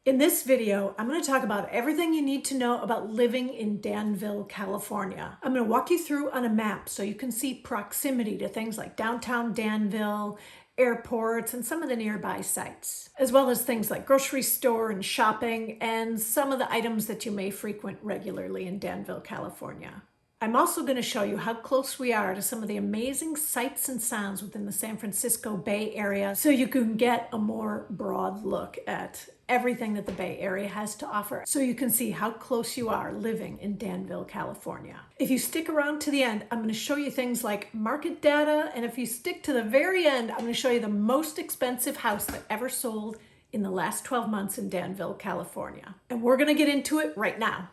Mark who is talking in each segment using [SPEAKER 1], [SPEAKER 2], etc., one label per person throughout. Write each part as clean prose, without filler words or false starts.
[SPEAKER 1] In this video, I'm going to talk about everything you need to know about living in Danville, California. I'm going to walk you through on a map so you can see proximity to things like downtown Danville, airports, and some of the nearby sites, as well as things like grocery store and shopping, and some of the items that you may frequent regularly in Danville, California. I'm also going to show you how close we are to some of the amazing sights and sounds within the San Francisco Bay Area so you can get a more broad look at everything that the Bay Area has to offer so you can see how close you are living in Danville, California. If you stick around to the end, I'm going to show you things like market data, and if you stick to the very end, I'm going to show you the most expensive house that ever sold in the last 12 months in Danville, California. And we're going to get into it right now.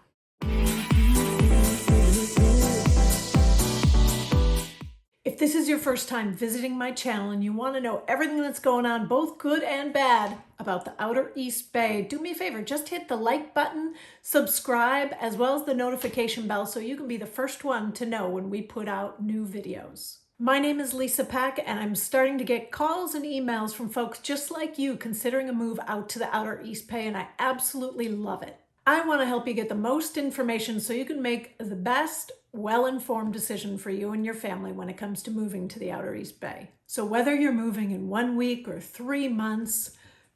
[SPEAKER 1] If this is your first time visiting my channel and you want to know everything that's going on, both good and bad, about the Outer East Bay, do me a favor, just hit the like button, subscribe, as well as the notification bell so you can be the first one to know when we put out new videos. My name is Lisa Peck, and I'm starting to get calls and emails from folks just like you considering a move out to the Outer East Bay, and I absolutely love it. I want to help you get the most information so you can make the best, well-informed decision for you and your family when it comes to moving to the Outer East Bay. So whether you're moving in 1 week or 3 months,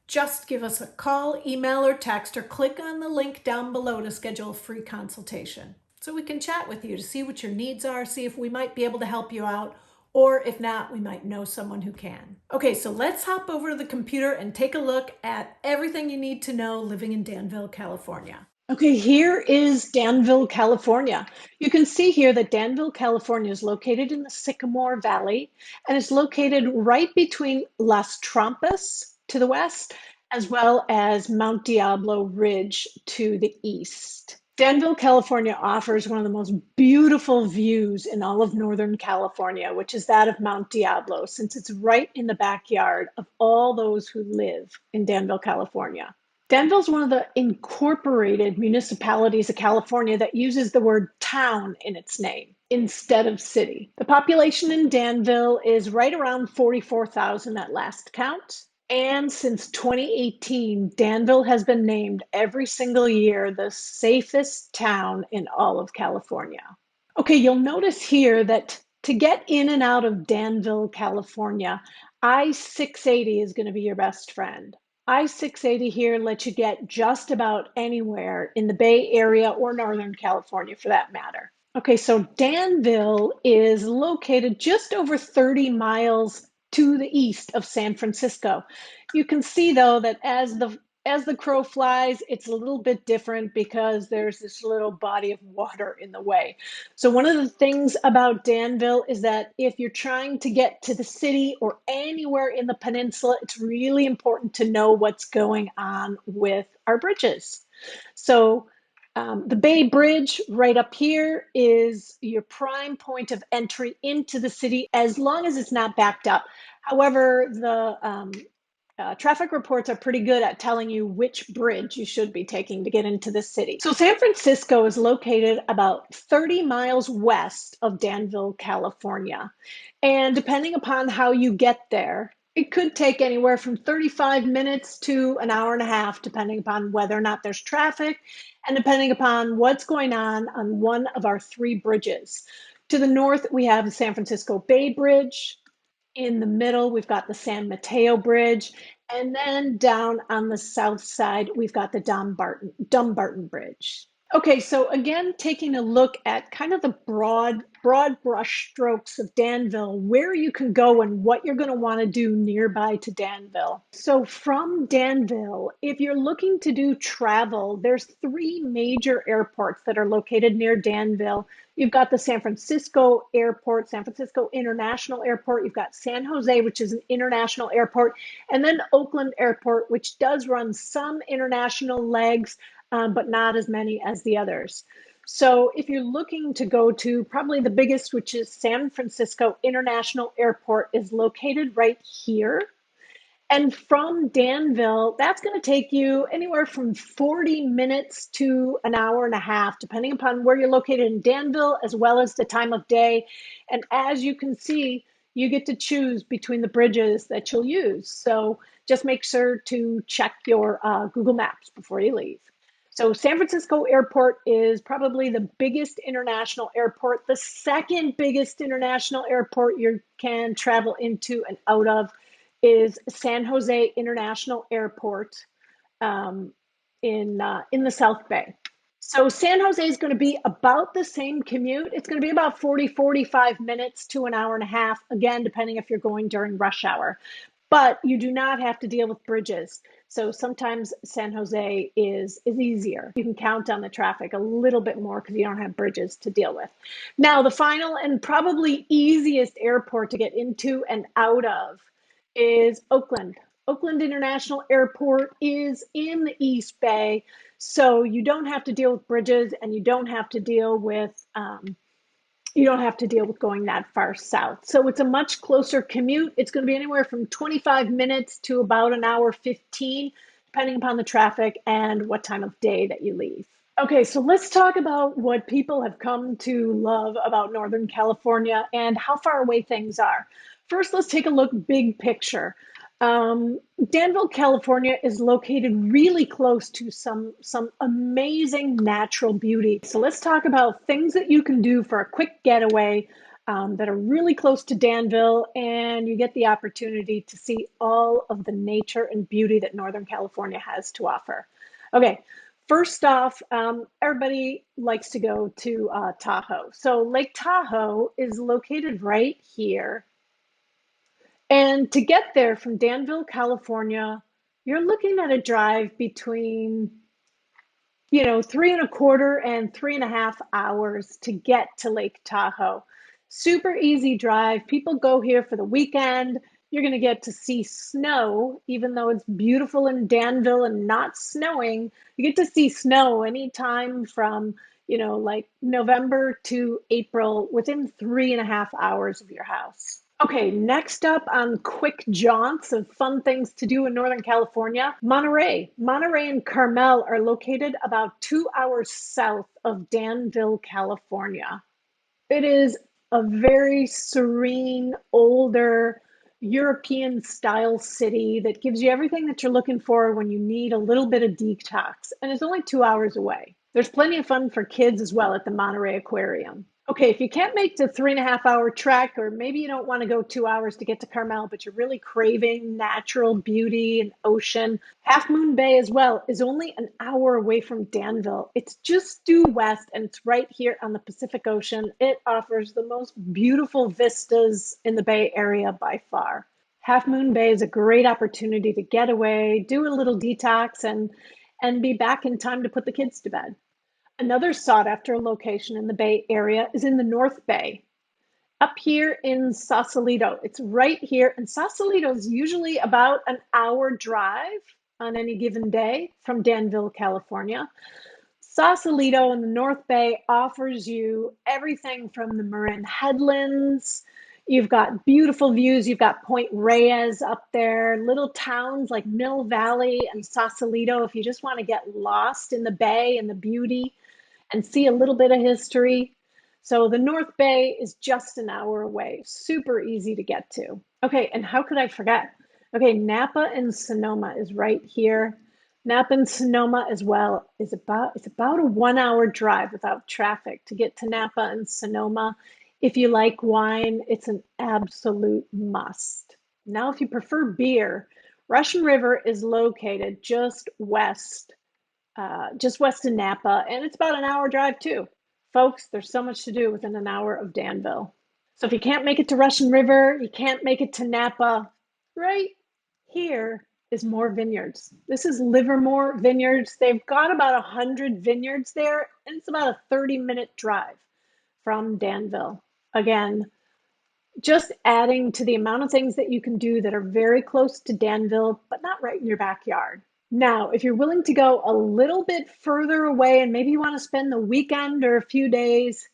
[SPEAKER 1] just give us a call, email, or text, or click on the link down below to schedule a free consultation so we can chat with you to see what your needs are, see if we might be able to help you out, or if not, we might know someone who can. Okay, so let's hop over to the computer and take a look at everything you need to know living in Danville, California. Okay, here is Danville, California. You can see here that Danville, California is located in the Sycamore Valley, and it's located right between Las Trampas to the west, as well as Mount Diablo Ridge to the east. Danville, California offers one of the most beautiful views in all of Northern California, which is that of Mount Diablo, since it's right in the backyard of all those who live in Danville, California. Danville is one of the incorporated municipalities of California that uses the word town in its name instead of city. The population in Danville is right around 44,000 at last count. And since 2018, Danville has been named every single year the safest town in all of California. Okay, you'll notice here that to get in and out of Danville, California, I-680 is going to be your best friend. I-680 here lets you get just about anywhere in the Bay Area or Northern California for that matter. Okay, so Danville is located just over 30 miles to the east of San Francisco. You can see though that as the crow flies, it's a little bit different because there's this little body of water in the way. So one of the things about Danville is that if you're trying to get to the city or anywhere in the peninsula, it's really important to know what's going on with our bridges. So the Bay Bridge right up here is your prime point of entry into the city as long as it's not backed up. However, the traffic reports are pretty good at telling you which bridge you should be taking to get into the city. So San Francisco is located about 30 miles west of Danville, California. And depending upon how you get there, it could take anywhere from 35 minutes to an hour and a half, depending upon whether or not there's traffic and depending upon what's going on one of our 3 bridges. To the north, we have the San Francisco Bay Bridge. In the middle, we've got the San Mateo Bridge. And then down on the south side, we've got the Dumbarton Bridge. Okay, so again, taking a look at kind of the broad brush strokes of Danville, where you can go and what you're going to want to do nearby to Danville. So from Danville, if you're looking to do travel, there's 3 major airports that are located near Danville. You've got the San Francisco Airport, San Francisco International Airport. You've got San Jose, which is an international airport, and then Oakland Airport, which does run some international legs, but not as many as the others. So if you're looking to go to probably the biggest, which is San Francisco International Airport, is located right here. And from Danville, that's going to take you anywhere from 40 minutes to an hour and a half, depending upon where you're located in Danville, as well as the time of day. And as you can see, you get to choose between the bridges that you'll use. So just make sure to check your Google Maps before you leave. So San Francisco Airport is probably the biggest international airport. The second biggest international airport you can travel into and out of is San Jose International Airport um, in the South Bay. So San Jose is going to be about the same commute. It's going to be about 40-45 minutes to an hour and a half, again, depending if you're going during rush hour. But you do not have to deal with bridges. So sometimes San Jose is easier. You can count on the traffic a little bit more because you don't have bridges to deal with. Now, the final and probably easiest airport to get into and out of is Oakland. Oakland International Airport is in the East Bay, so you don't have to deal with bridges, and you don't have to deal with going that far south. So it's a much closer commute. It's going to be anywhere from 25 minutes to about an hour 15, depending upon the traffic and what time of day that you leave. Okay, so let's talk about what people have come to love about Northern California and how far away things are. First, let's take a look big picture. Danville, California is located really close to some amazing natural beauty. So let's talk about things that you can do for a quick getaway that are really close to Danville, and you get the opportunity to see all of the nature and beauty that Northern California has to offer. Okay, first off, everybody likes to go to Tahoe. So Lake Tahoe is located right here. And to get there from Danville, California, you're looking at a drive between, 3.25 and 3.5 hours to get to Lake Tahoe. Super easy drive. People go here for the weekend. You're going to get to see snow, even though it's beautiful in Danville and not snowing. You get to see snow anytime from, like November to April within 3.5 hours of your house. Okay, next up on quick jaunts of fun things to do in Northern California, Monterey. Monterey and Carmel are located about 2 hours south of Danville, California. It is a very serene, older, European style city that gives you everything that you're looking for when you need a little bit of detox. And it's only 2 hours away. There's plenty of fun for kids as well at the Monterey Aquarium. Okay, if you can't make the 3.5 hour trek, or maybe you don't want to go 2 hours to get to Carmel, but you're really craving natural beauty and ocean, Half Moon Bay as well is only an hour away from Danville. It's just due west, and it's right here on the Pacific Ocean. It offers the most beautiful vistas in the Bay Area by far. Half Moon Bay is a great opportunity to get away, do a little detox, and be back in time to put the kids to bed. Another sought after location in the Bay Area is in the North Bay, up here in Sausalito. It's right here, and Sausalito is usually about an hour drive on any given day from Danville, California. Sausalito in the North Bay offers you everything from the Marin Headlands. You've got beautiful views. You've got Point Reyes up there, little towns like Mill Valley and Sausalito if you just want to get lost in the bay and the beauty and see a little bit of history. So the North Bay is just an hour away, super easy to get to. Okay, and how could I forget? Okay, Napa and Sonoma is right here. Napa and Sonoma as well is about a 1 hour drive without traffic to get to Napa and Sonoma. If you like wine, it's an absolute must. Now, if you prefer beer, Russian River is located just west of Napa, and it's about an hour drive too. Folks, there's so much to do within an hour of Danville. So if you can't make it to Russian River, you can't make it to Napa, right here is More Vineyards. This is Livermore Vineyards. They've got about 100 vineyards there, and it's about a 30-minute drive from Danville. Again, just adding to the amount of things that you can do that are very close to Danville, but not right in your backyard. Now, if you're willing to go a little bit further away and maybe you want to spend the weekend or a few days,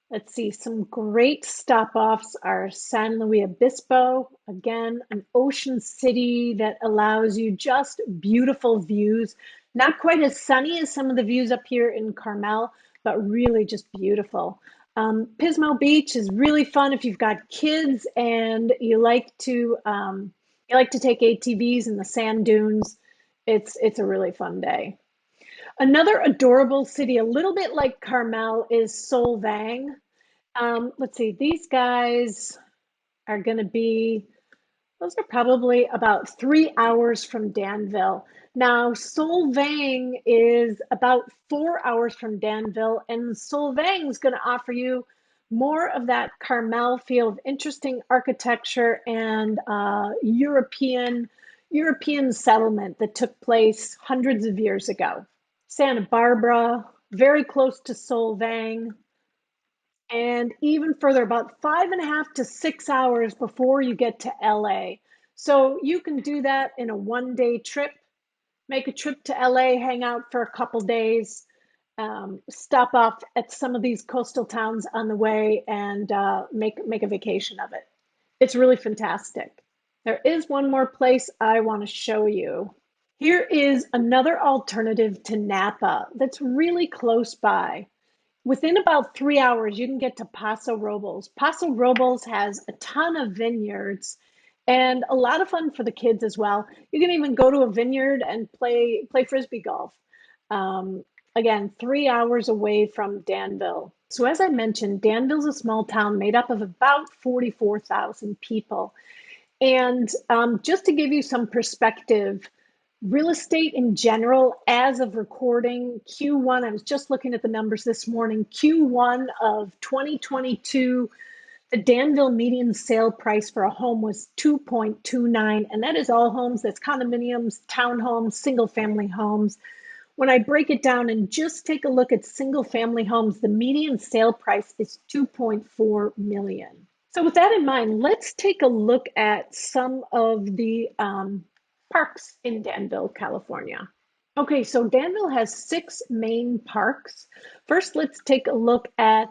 [SPEAKER 1] let's see, some great stop-offs are San Luis Obispo, again, an ocean city that allows you just beautiful views. Not quite as sunny as some of the views up here in Carmel, but really just beautiful. Pismo Beach is really fun if you've got kids and you like to take ATVs in the sand dunes. It's a really fun day. Another adorable city, a little bit like Carmel, is Solvang. Let's see, these guys are going to be those are probably about 3 hours from Danville. Now, Solvang is about 4 hours from Danville, and Solvang is going to offer you more of that Carmel feel of interesting architecture and European settlement that took place hundreds of years ago. Santa Barbara, very close to Solvang, and even further, about 5.5 to 6 hours before you get to LA. So you can do that in a 1 day trip, make a trip to LA, hang out for a couple days, stop off at some of these coastal towns on the way, and make a vacation of it. It's really fantastic. There is one more place I want to show you. Here is another alternative to Napa that's really close by. Within about 3 hours, you can get to Paso Robles. Paso Robles has a ton of vineyards and a lot of fun for the kids as well. You can even go to a vineyard and play frisbee golf. Um, Again, 3 hours away from Danville. So as I mentioned, Danville's a small town made up of about 44,000 people. And just to give you some perspective, real estate in general, as of recording Q1, I was just looking at the numbers this morning, Q1 of 2022, the Danville median sale price for a home was 2.29, and that is all homes. That's condominiums, townhomes, single family homes. When I break it down and just take a look at single family homes, the median sale price is 2.4 million. So with that in mind, let's take a look at some of the parks in Danville, California. Okay, so Danville has 6 main parks. First, let's take a look at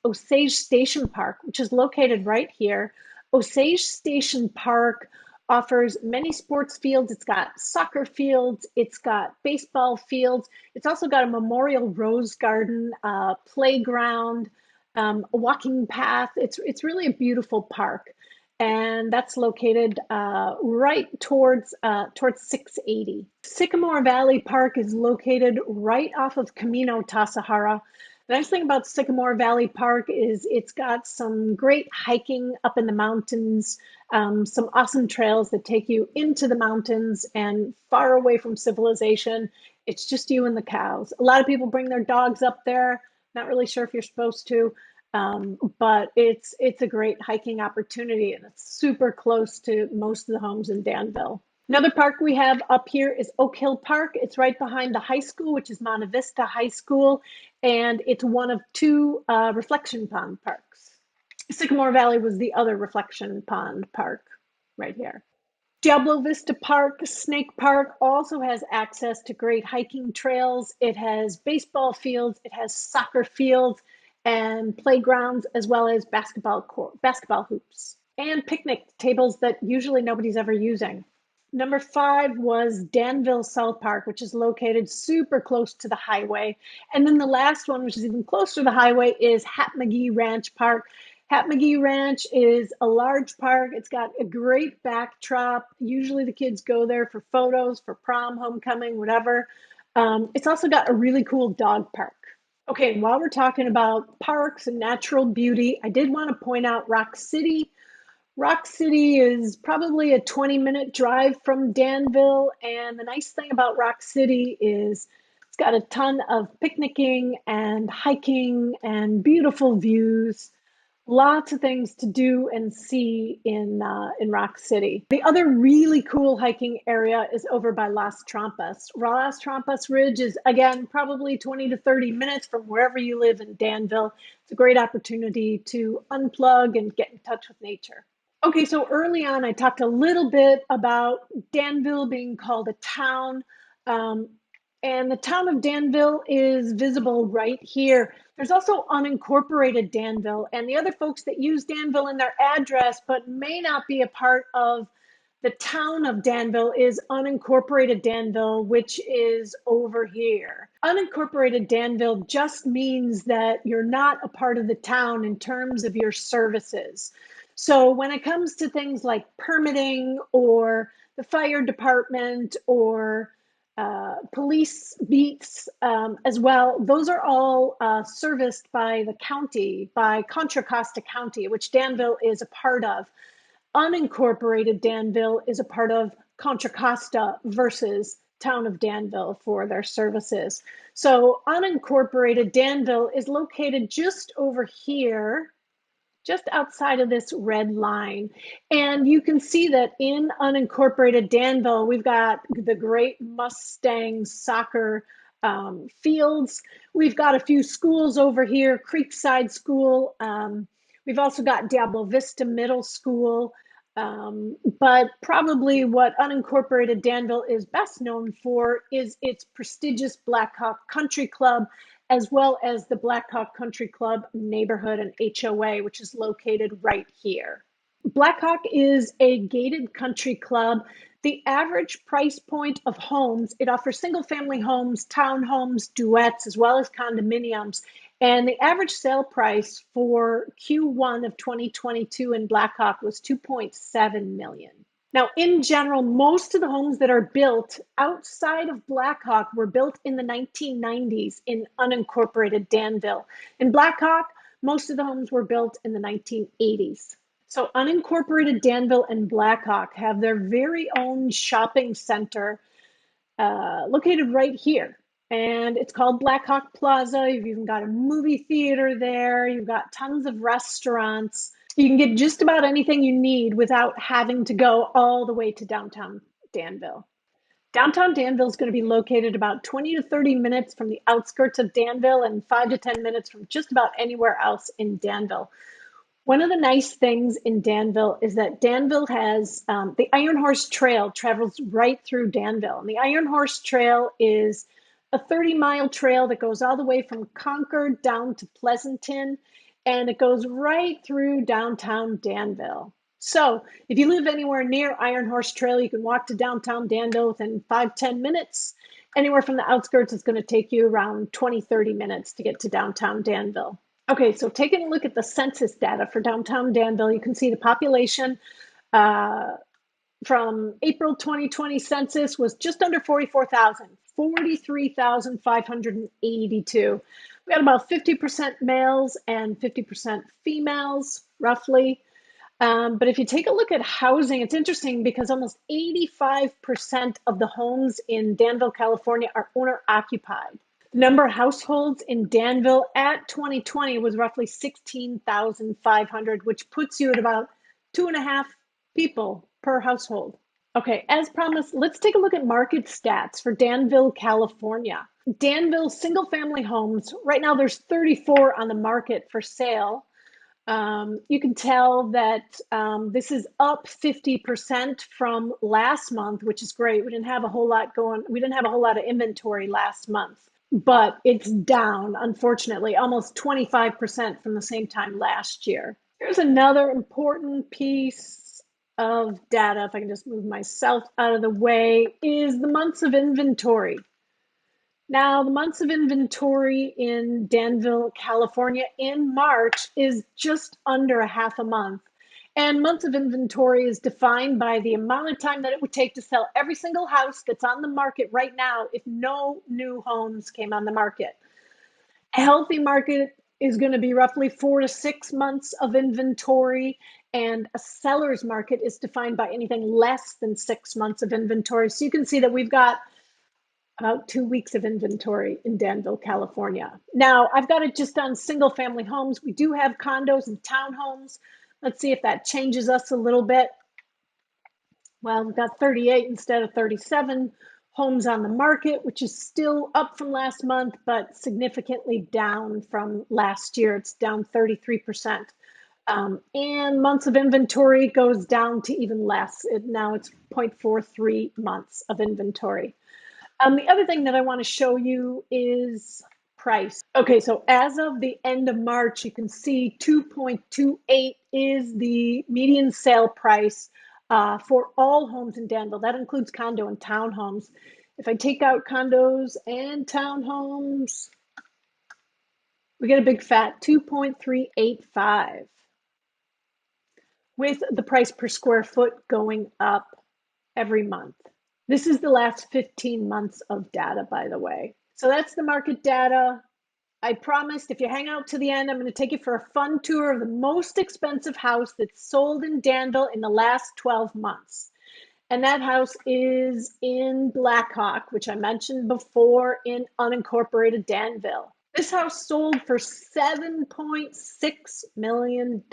[SPEAKER 1] Osage Station Park, which is located right here. Osage Station Park offers many sports fields. It's got soccer fields, it's got baseball fields. It's also got a memorial rose garden, playground, a walking path. It's really a beautiful park, and that's located right towards 680. Sycamore Valley Park is located right off of Camino Tasahara. The nice thing about Sycamore Valley Park is it's got some great hiking up in the mountains, some awesome trails that take you into the mountains and far away from civilization. It's just you and the cows. A lot of people bring their dogs up there. Not really sure if you're supposed to, but it's a great hiking opportunity, and it's super close to most of the homes in Danville. Another park we have up here is Oak Hill Park. It's right behind the high school, which is Monte Vista High School, and it's one of two reflection pond parks. Sycamore Valley was the other reflection pond park right here. Diablo Vista Park, Snake Park also has access to great hiking trails. It has baseball fields, it has soccer fields and playgrounds, as well as basketball hoops, and picnic tables that usually nobody's ever using. Number 5 was Danville South Park, which is located super close to the highway. And then the last one, which is even closer to the highway, is Hat McGee Ranch Park. Hat McGee Ranch is a large park. It's got a great backdrop. Usually the kids go there for photos, for prom, homecoming, whatever. It's also got a really cool dog park. Okay, and while we're talking about parks and natural beauty, I did want to point out Rock City. Rock City is probably a 20-minute drive from Danville, and the nice thing about Rock City is it's got a ton of picnicking and hiking and beautiful views. Lots of things to do and see in Rock City. The other really cool hiking area is over by Las Trampas. Las Trampas Ridge is, again, probably 20 to 30 minutes from wherever you live in Danville. It's a great opportunity to unplug and get in touch with nature. Okay, so early on, I talked a little bit about Danville being called a town. Um, and the town of Danville is visible right here. There's also unincorporated Danville, and the other folks that use Danville in their address, but may not be a part of The town of Danville is unincorporated Danville, which is over here. Unincorporated Danville just means that you're not a part of the town in terms of your services. So when it comes to things like permitting or the fire department or police beats as well, those are all serviced by the county, by Contra Costa County, which Danville is a part of. Unincorporated Danville is a part of Contra Costa versus Town of Danville for their services. So unincorporated Danville is located just over here, just outside of this red line. And you can see that in unincorporated Danville, we've got the great Mustang soccer fields. We've got a few schools over here, Creekside School. We've also got Diablo Vista Middle School. But probably what unincorporated Danville is best known for is its prestigious Blackhawk Country Club, as well as the Blackhawk Country Club neighborhood and HOA, which is located right here. Blackhawk is a gated country club. The average price point of homes, it offers single family homes, townhomes, duets, as well as condominiums. And the average sale price for Q1 of 2022 in Blackhawk was $2.7 million. Now, in general, most of the homes that are built outside of Blackhawk were built in the 1990s in unincorporated Danville. In Blackhawk, most of the homes were built in the 1980s. So unincorporated Danville and Blackhawk have their very own shopping center located right here. And it's called Blackhawk Plaza. You've even got a movie theater there. You've got tons of restaurants. You can get just about anything you need without having to go all the way to downtown Danville. Downtown Danville is going to be located about 20 to 30 minutes from the outskirts of Danville and 5 to 10 minutes from just about anywhere else in Danville. One of the nice things in Danville is that Danville has the Iron Horse Trail travels right through Danville. And the Iron Horse Trail is a 30-mile trail that goes all the way from Concord down to Pleasanton, and it goes right through downtown Danville. So if you live anywhere near Iron Horse Trail, you can walk to downtown Danville within 5-10 minutes. Anywhere from the outskirts, it's going to take you around 20-30 minutes to get to downtown Danville. Okay, so taking a look at the census data for downtown Danville, you can see the population from April 2020 census was just under 44,000, 43,582. We got about 50% males and 50% females, roughly. But if you take a look at housing, it's interesting because almost 85% of the homes in Danville, California are owner-occupied. The number of households in Danville at 2020 was roughly 16,500, which puts you at about 2.5 people per household. Okay, as promised, let's take a look at market stats for Danville, California. Danville single-family homes, right now there's 34 on the market for sale. You can tell that this is up 50% from last month, which is great. We didn't have a whole lot of inventory last month. But it's down, unfortunately, almost 25% from the same time last year. Here's another important piece of data, if I can just move myself out of the way, is the months of inventory. Now, the months of inventory in Danville, California in March is just under a half a month. And months of inventory is defined by the amount of time that it would take to sell every single house that's on the market right now if no new homes came on the market. A healthy market is going to be roughly 4 to 6 months of inventory, and a seller's market is defined by anything less than 6 months of inventory. So you can see that we've got about 2 weeks of inventory in Danville, California. Now, I've got it just on single family homes. We do have condos and townhomes. Let's see if that changes us a little bit. Well, we've got 38 instead of 37 homes on the market, which is still up from last month, but significantly down from last year. It's down 33%. And months of inventory goes down to even less. Now it's 0.43 months of inventory. The other thing that I want to show you is price. Okay, so as of the end of March, you can see 2.28 is the median sale price for all homes in Danville. That includes condo and townhomes. If I take out condos and townhomes, we get a big fat 2.385 with the price per square foot going up every month. This is the last 15 months of data, by the way. So that's the market data. I promised if you hang out to the end, I'm going to take you for a fun tour of the most expensive house that's sold in Danville in the last 12 months. And that house is in Blackhawk, which I mentioned before, in unincorporated Danville. This house sold for $7.6 million.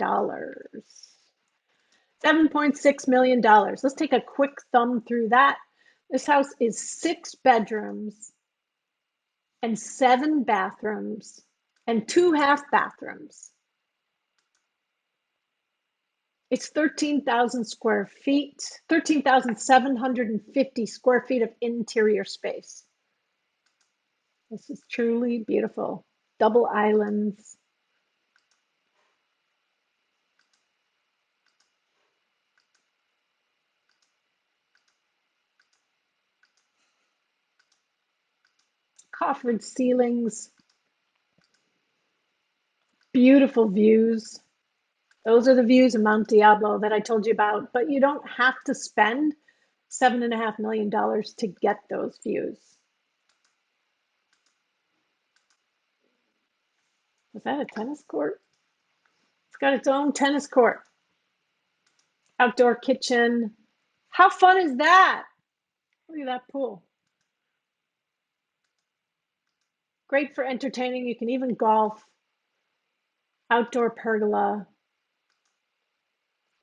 [SPEAKER 1] $7.6 million. Let's take a quick thumb through that. This house is 6 bedrooms and 7 bathrooms and 2 half bathrooms. It's 13,000 square feet, 13,750 square feet of interior space. This is truly beautiful. Double islands. Coffered ceilings. Beautiful views. Those are the views of Mount Diablo that I told you about, but you don't have to spend $7.5 million to get those views. Was that a tennis court? It's got its own tennis court. Outdoor kitchen. How fun is that? Look at that pool. Great for entertaining. You can even golf. Outdoor pergola.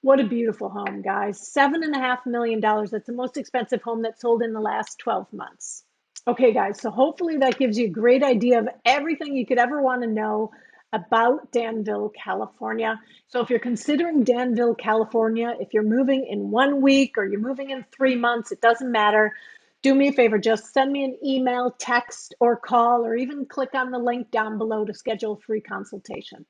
[SPEAKER 1] What a beautiful home, guys. $7.5 million. That's the most expensive home that's sold in the last 12 months. Okay, guys, so hopefully that gives you a great idea of everything you could ever want to know about Danville, California. So if you're considering Danville, California, if you're moving in 1 week or you're moving in 3 months, it doesn't matter. Do me a favor, just send me an email, text, or call, or even click on the link down below to schedule a free consultation.